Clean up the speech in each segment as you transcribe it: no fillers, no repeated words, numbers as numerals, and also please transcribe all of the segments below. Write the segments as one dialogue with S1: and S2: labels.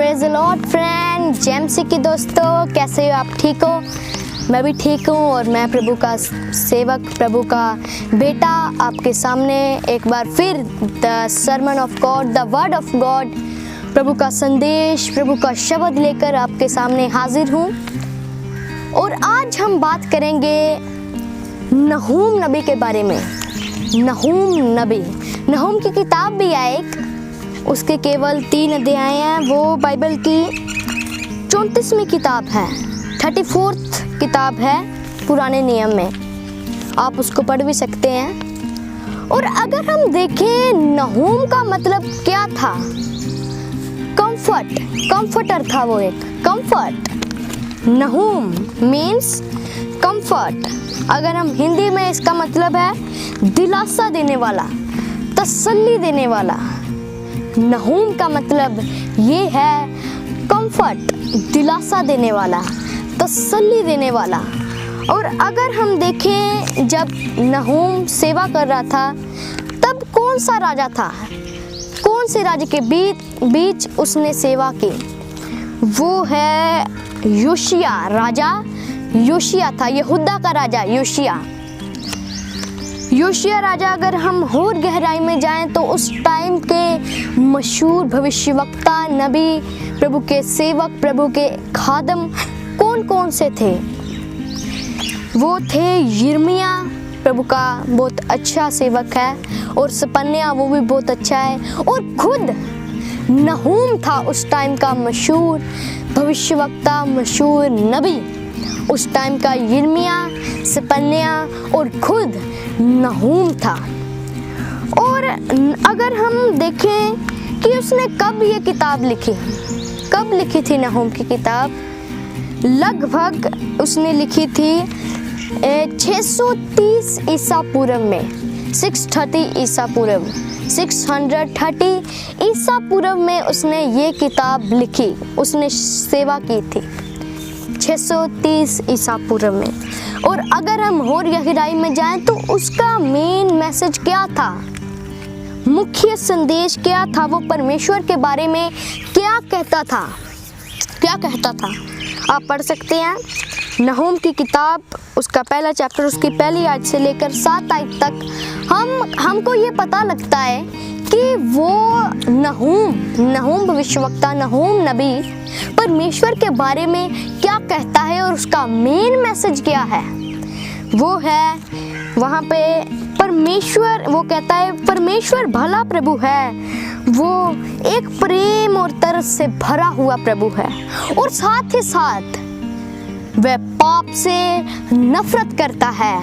S1: Praise the Lord friend, JMC की दोस्तों, कैसे हो आप? ठीक हो? मैं भी ठीक हूँ और मैं प्रभु का सेवक, प्रभु का बेटा आपके सामने एक बार फिर the sermon of God, the word of God, प्रभु का संदेश, प्रभु का शब्द लेकर आपके सामने हाजिर हूँ। और आज हम बात करेंगे नहूम नबी के बारे में। नहूम नबी, नहूम की किताब भी है एक, उसके केवल 3 अध्याय हैं। वो बाइबल की 34वीं किताब है, 34th किताब है पुराने नियम में। आप उसको पढ़ भी सकते हैं। और अगर हम देखें नहूम का मतलब क्या था? कंफर्टर था वो, एक कंफर्ट। नहूम मीन्स कंफर्ट। अगर हम हिंदी में इसका मतलब है दिलासा देने वाला, तसल्ली देने वाला। नहूम का मतलब ये है कंफर्ट, दिलासा देने वाला, तसल्ली देने वाला। और अगर हम देखें जब नहूम सेवा कर रहा था तब कौन सा राजा था, कौन से राजा के बीच उसने सेवा की? वो है योशिया, राजा योशिया था, यहूदा का राजा योशिया राजा। अगर हम और गहराई में जाएं तो उस टाइम के मशहूर भविष्यवक्ता, नबी, प्रभु के सेवक, प्रभु के खादम कौन कौन से थे? वो थे यिर्मयाह, प्रभु का बहुत अच्छा सेवक है, और सपन्याह, वो भी बहुत अच्छा है। और खुद नहूम था उस टाइम का मशहूर भविष्यवक्ता, मशहूर नबी। उस टाइम का यिर्मयाह, सपन्याह और खुद नहूम था। और अगर हम देखें कि उसने कब ये किताब लिखी, कब लिखी थी नहूम की किताब? लगभग उसने लिखी थी 630 ईसा पूर्व में, 630 ईसा पूर्व, 630 ईसा पूर्व में उसने ये किताब लिखी, उसने सेवा की थी 630 ईसा पूर्व में। और अगर हम और गहराई में जाएं तो उसका मेन मैसेज क्या था, मुख्य संदेश क्या था? वो परमेश्वर के बारे में क्या कहता था? आप पढ़ सकते हैं नहूम की किताब, उसका पहला चैप्टर, उसकी पहली आयत से लेकर 7 आयत तक हमको ये पता लगता है कि वो नहूम भविष्यवक्ता, नहूम नबी परमेश्वर के बारे में क्या कहता है और उसका मेन मैसेज क्या है। वो है वहाँ पे परमेश्वर, वो कहता है परमेश्वर भला प्रभु है, वो एक प्रेम और तरस से भरा हुआ प्रभु है, और साथ ही साथ वह पाप से नफरत करता है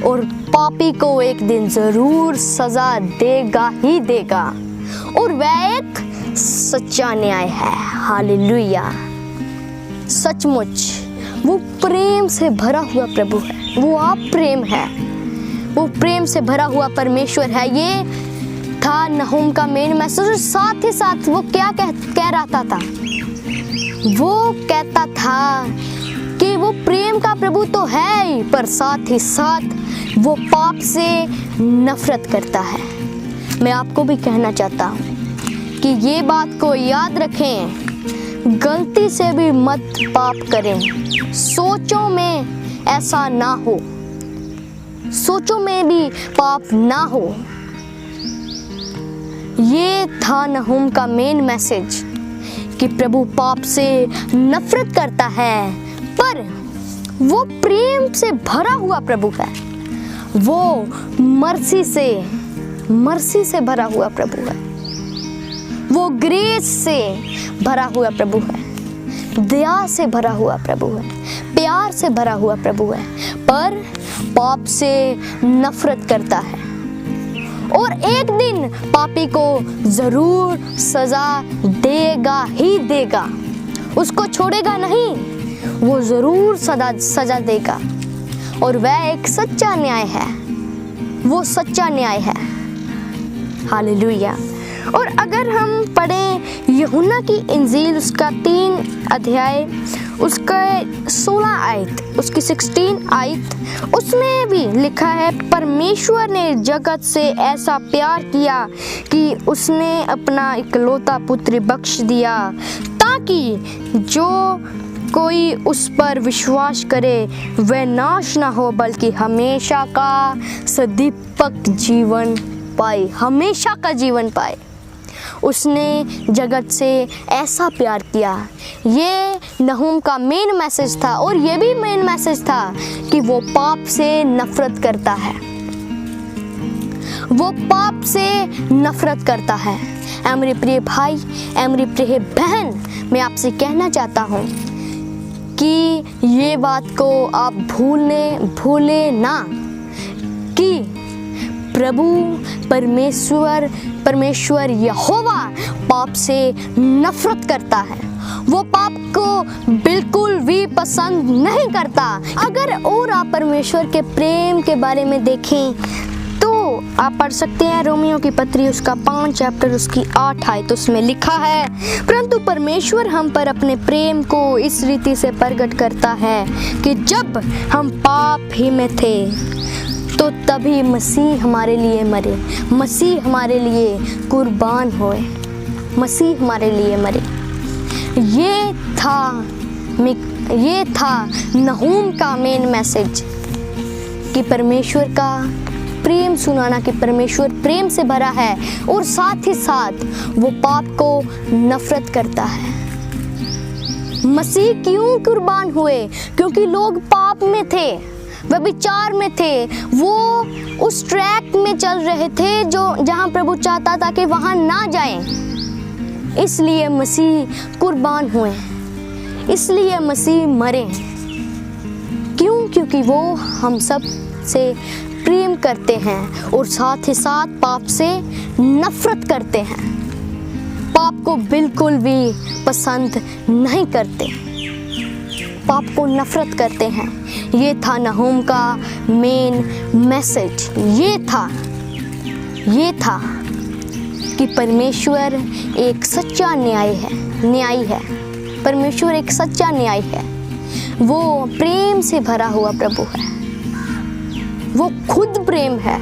S1: और पापी को एक दिन जरूर सजा देगा ही देगा, और वह एक सच्चा न्याय है। हालेलुया। सचमुच वो प्रेम से भरा हुआ प्रभु है, वो आप प्रेम है, वो प्रेम से भरा हुआ परमेश्वर है। ये था नहूम का मेन मैसेज। और साथ ही साथ वो क्या कह रहा था? वो कहता था कि वो प्रेम का प्रभु तो है ही, पर साथ ही साथ वो पाप से नफरत करता है। मैं आपको भी कहना चाहता हूँ कि ये बात को याद रखें, गलती से भी मत पाप करें। सोचों में ऐसा ना हो, सोचों में भी पाप ना हो। ये था नहूम का मेन मैसेज कि प्रभु पाप से नफरत करता है, पर वो प्रेम से भरा हुआ प्रभु है, वो मर्सी से भरा हुआ प्रभु है, वो ग्रेस से भरा हुआ प्रभु है, दया से भरा हुआ प्रभु है, प्यार से भरा हुआ प्रभु है, पर पाप से नफरत करता है। और एक दिन पापी को जरूर सजा देगा ही देगा, उसको छोड़ेगा नहीं, वो जरूर सजा देगा। और वह एक सच्चा न्याय है, वो सच्चा न्याय है। हालेलुया। और अगर हम पढ़ें यूहन्ना की इंजील, उसका 3 अध्याय, उसका 16 आयत, उसकी 16 आयत, उसमें भी लिखा है, परमेश्वर ने जगत से ऐसा प्यार किया कि उसने अपना इकलौता पुत्र बख्श दिया, ताकि जो कोई उस पर विश्वास करे वह नाश ना हो बल्कि हमेशा का सदीपक जीवन पाए, हमेशा का जीवन पाए। उसने जगत से ऐसा प्यार किया। ये नहूम का मेन मैसेज था और ये भी मेन मैसेज था कि वो पाप से नफरत करता है, वो पाप से नफरत करता है। ऐ मेरे प्रिय भाई, ऐ मेरी प्रिय बहन, मैं आपसे कहना चाहता हूँ कि ये बात को आप भूले ना कि प्रभु परमेश्वर यहोवा पाप से नफरत करता है। वो पाप को बिल्कुल भी पसंद नहीं करता। अगर और आप परमेश्वर के प्रेम के बारे में देखें तो आप पढ़ सकते हैं रोमियो की पत्री उसका 5 चैप्टर उसकी 8 आयत। उसमें लिखा है, परंतु परमेश्वर हम पर अपने प्रेम को इस रीति से प्रकट करता है कि जब हम पाप ही में थे तो तभी मसीह हमारे लिए मरे, मसीह हमारे लिए कुर्बान हुए, मसीह हमारे लिए मरे। ये था नहूम का मेन मैसेज कि परमेश्वर का प्रेम सुनाना, कि परमेश्वर प्रेम से भरा है और साथ ही साथ वो पाप को नफरत करता है। मसीह क्यों कुर्बान हुए? क्योंकि लोग पाप में थे, व्यभिचार में थे, वो उस ट्रैक में चल रहे थे जो जहाँ प्रभु चाहता था कि वहाँ ना जाएं। इसलिए मसीह कुर्बान हुए, इसलिए मसीह मरे। क्यों? क्योंकि वो हम सब से प्रेम करते हैं और साथ ही साथ पाप से नफरत करते हैं, पाप को बिल्कुल भी पसंद नहीं करते, पाप को नफरत करते हैं। ये था नहूम का मेन मैसेज। ये था कि परमेश्वर एक सच्चा न्यायी है। परमेश्वर एक सच्चा न्यायी है। वो प्रेम से भरा हुआ प्रभु है, वो खुद प्रेम है।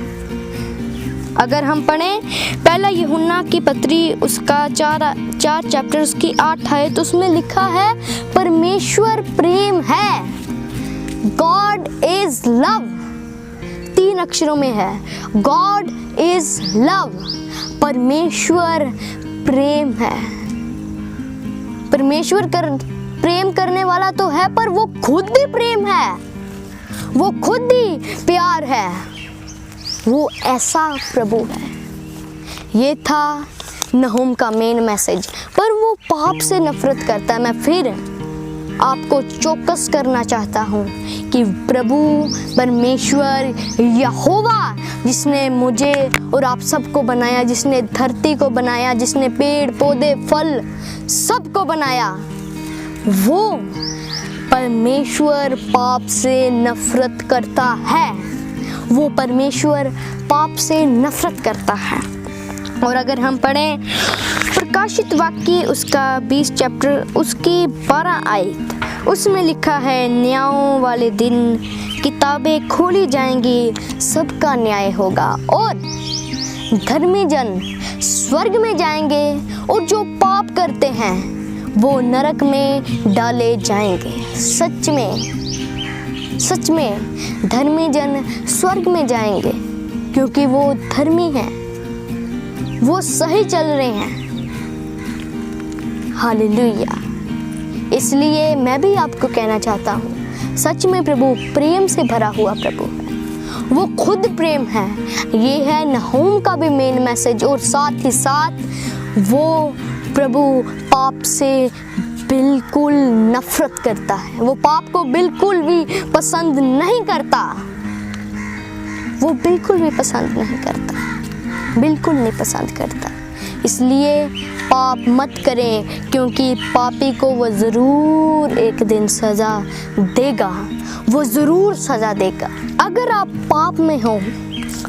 S1: अगर हम पढ़ें पहला यूहन्ना की पत्री उसका 4 चैप्टर उसकी 8 आयत, तो उसमें लिखा है परमेश्वर प्रेम है। गॉड इज लव, 3 अक्षरों में है, गॉड इज लव। परमेश्वर प्रेम है। परमेश्वर प्रेम करने वाला तो है, पर वो खुद भी प्रेम है, वो खुद ही प्यार है, वो ऐसा प्रभु है। ये था नहूम का मेन मैसेज। पर वो पाप से नफरत करता है। मैं फिर आपको चौकस करना चाहता हूँ कि प्रभु परमेश्वर यहोवा, जिसने मुझे और आप सबको बनाया, जिसने धरती को बनाया, जिसने पेड़ पौधे फल सबको बनाया, वो परमेश्वर पाप से नफरत करता है। वो परमेश्वर पाप से नफरत करता है। और अगर हम पढ़ें प्रकाशित वाक्य उसका 20 चैप्टर उसकी 12 आयत, उसमें लिखा है, न्यायों वाले दिन किताबें खोली जाएंगी, सबका न्याय होगा और धर्मी जन स्वर्ग में जाएंगे और जो पाप करते हैं वो नरक में डाले जाएंगे। सच में धर्मी जन स्वर्ग में जाएंगे क्योंकि वो धर्मी हैं, वो सही चल रहे हैं। हालेलुया। इसलिए मैं भी आपको कहना चाहता हूँ, सच में प्रभु प्रेम से भरा हुआ प्रभु है, वो खुद प्रेम है। ये है नहूम का भी मेन मैसेज। और साथ ही साथ वो प्रभु पाप से बिल्कुल नफरत करता है, वो पाप को बिल्कुल भी पसंद नहीं करता, वो बिल्कुल भी पसंद नहीं करता, बिल्कुल नहीं पसंद करता। इसलिए पाप मत करें, क्योंकि पापी को वो ज़रूर एक दिन सज़ा देगा, वो ज़रूर सज़ा देगा। अगर आप पाप में हो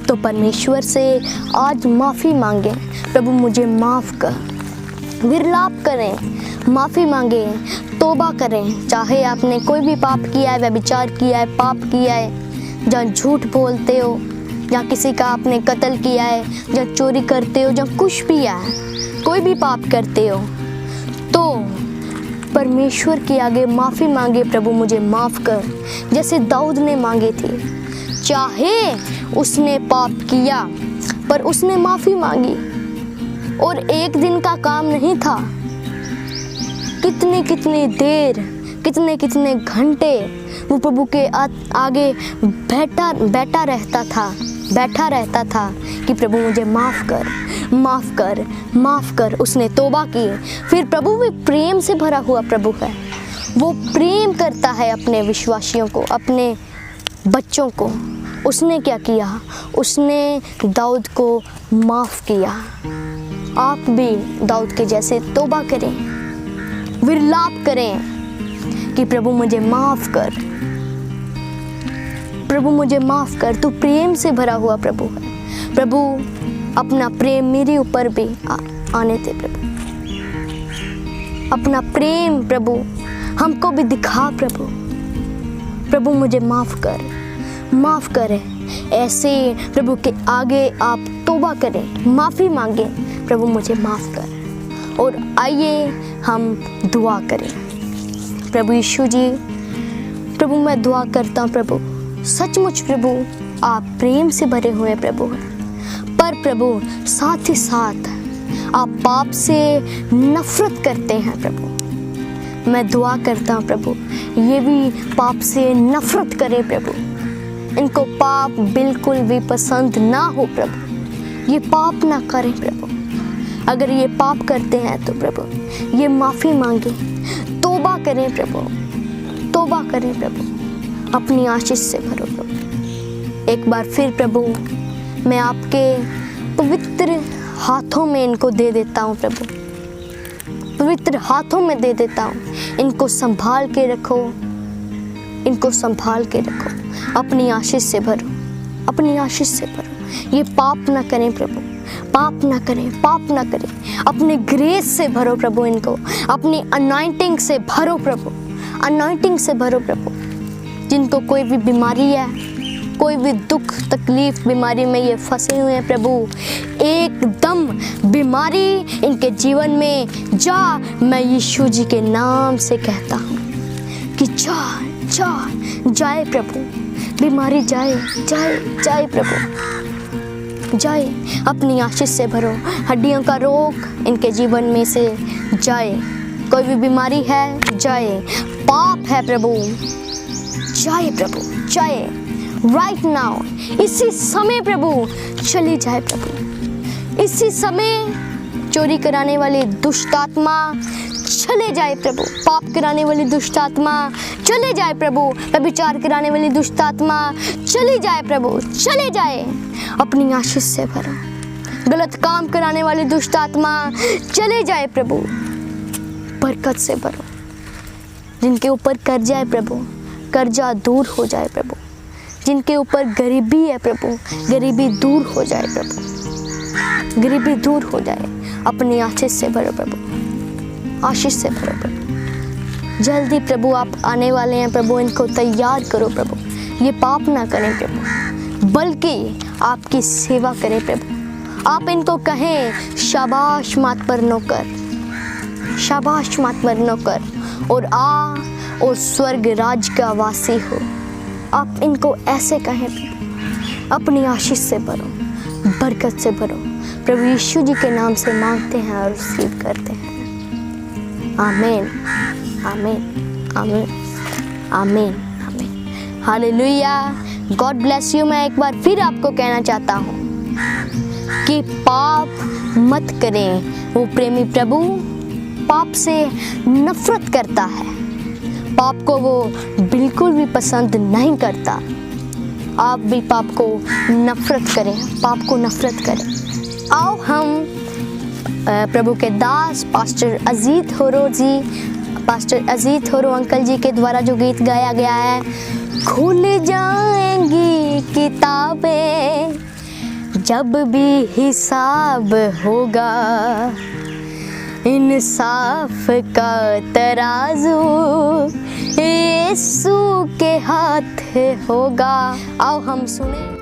S1: तो परमेश्वर से आज माफ़ी मांगें, प्रभु मुझे माफ़ कर, विरलाप करें, माफ़ी मांगें, तौबा करें। चाहे आपने कोई भी पाप किया है, व्यभिचार किया है, पाप किया है, जहाँ झूठ बोलते हो, जहाँ किसी का आपने कत्ल किया है, जहाँ चोरी करते हो, जहाँ कुछ भी है, कोई भी पाप करते हो, तो परमेश्वर के आगे माफ़ी मांगे, प्रभु मुझे माफ़ कर, जैसे दाऊद ने मांगे थे। चाहे उसने पाप किया पर उसने माफ़ी मांगी, और एक दिन का काम नहीं था, कितनी कितनी देर, कितने कितने घंटे वो प्रभु के आगे बैठा रहता था कि प्रभु मुझे माफ़ कर, माफ़ कर, माफ़ कर। उसने तौबा की। फिर प्रभु भी प्रेम से भरा हुआ प्रभु है, वो प्रेम करता है अपने विश्वासियों को, अपने बच्चों को। उसने क्या किया? उसने दाऊद को माफ़ किया। आप भी दाऊद के जैसे तौबा करें, विलाप करें कि प्रभु मुझे माफ़ कर, प्रभु मुझे माफ़ कर। तू प्रेम से भरा हुआ प्रभु है। प्रभु अपना प्रेम मेरे ऊपर भी आने दे प्रभु, अपना प्रेम प्रभु हमको भी दिखा प्रभु। प्रभु मुझे माफ़ कर, माफ़ करें। ऐसे प्रभु के आगे आप तौबा करें, माफ़ी मांगे, प्रभु मुझे माफ़ कर। और आइए हम दुआ करें। प्रभु यीशु जी, प्रभु मैं दुआ करता हूँ प्रभु, सचमुच प्रभु आप प्रेम से भरे हुए प्रभु हैं, पर प्रभु साथ ही साथ आप पाप से नफरत करते हैं प्रभु। मैं दुआ करता हूँ प्रभु, ये भी पाप से नफरत करें प्रभु, इनको पाप बिल्कुल भी पसंद ना हो प्रभु, ये पाप ना करें प्रभु। अगर ये पाप करते हैं तो प्रभु ये माफ़ी मांगे, तौबा करें प्रभु, तौबा करें प्रभु, अपनी आशीष से भरो प्रभु। एक बार फिर प्रभु मैं आपके पवित्र हाथों में इनको दे देता हूँ प्रभु, पवित्र हाथों में दे देता हूँ। इनको संभाल के रखो, इनको संभाल के रखो, अपनी आशीष से भरो, अपनी आशीष से भरो। ये पाप ना करें प्रभु, पाप ना करें, पाप ना करें। अपने ग्रेस से भरो प्रभु, इनको अपनी अनॉइंटिंग से भरो प्रभु, अनॉइंटिंग से भरो प्रभु। जिनको कोई भी बीमारी है, कोई भी दुख तकलीफ बीमारी में ये फंसे हुए हैं प्रभु, एकदम बीमारी इनके जीवन में जा, मैं यीशु जी के नाम से कहता हूँ कि जाए प्रभु, बीमारी जाए जाए जाए प्रभु, जाए। अपनी आशीष से भरो, हड्डियों का रोग इनके जीवन में से जाए, कोई भी बीमारी है जाए, पाप है प्रभु जाए प्रभु, जाए राइट नाउ, इसी समय प्रभु चली जाए प्रभु, इसी समय चोरी कराने वाली दुष्ट आत्मा चले जाए प्रभु, पाप कराने वाली दुष्ट आत्मा चले जाए प्रभु, व्यभिचार कराने वाली दुष्ट आत्मा चली जाए प्रभु, चले जाए। अपनी आशीष से भरो, गलत काम कराने वाली दुष्ट आत्मा चले जाए प्रभु, बरकत से भरो। जिनके ऊपर कर्जा है प्रभु, कर्जा दूर हो जाए प्रभु। जिनके ऊपर गरीबी है प्रभु, गरीबी दूर हो जाए प्रभु, गरीबी दूर हो जाए। अपनी आशीष से भरो प्रभु, आशीष से भरो प्रभु। जल्दी प्रभु आप आने वाले हैं प्रभु, इनको तैयार करो प्रभु। ये पाप ना करें प्रभु, बल्कि आपकी सेवा करें प्रभु। आप इनको कहें शाबाश मात पर नौकर, शाबाश मात पर नौकर, और आ और स्वर्ग राज का वासी हो। आप इनको ऐसे कहें प्रभु, अपनी आशीष से भरो, बरकत से भरो। प्रभु यीशु जी के नाम से मांगते हैं और रिसीव करते हैं। आमीन, आमीन, आमीन, आमीन, आमीन। Hallelujah, God bless you. मैं एक बार फिर आपको कहना चाहता हूँ कि पाप मत करें। वो प्रेमी प्रभु पाप से नफरत करता है, पाप को वो बिल्कुल भी पसंद नहीं करता। आप भी पाप को नफरत करें, पाप को नफरत करें। आओ हम प्रभु के दास पास्टर अजीत होरो जी, पास्टर अजीत होरो अंकल जी के द्वारा जो गीत गाया गया है, खुल जाएंगी किताबें जब भी हिसाब होगा, इंसाफ का तराजू यीशु के हाथ होगा। आओ हम सुने।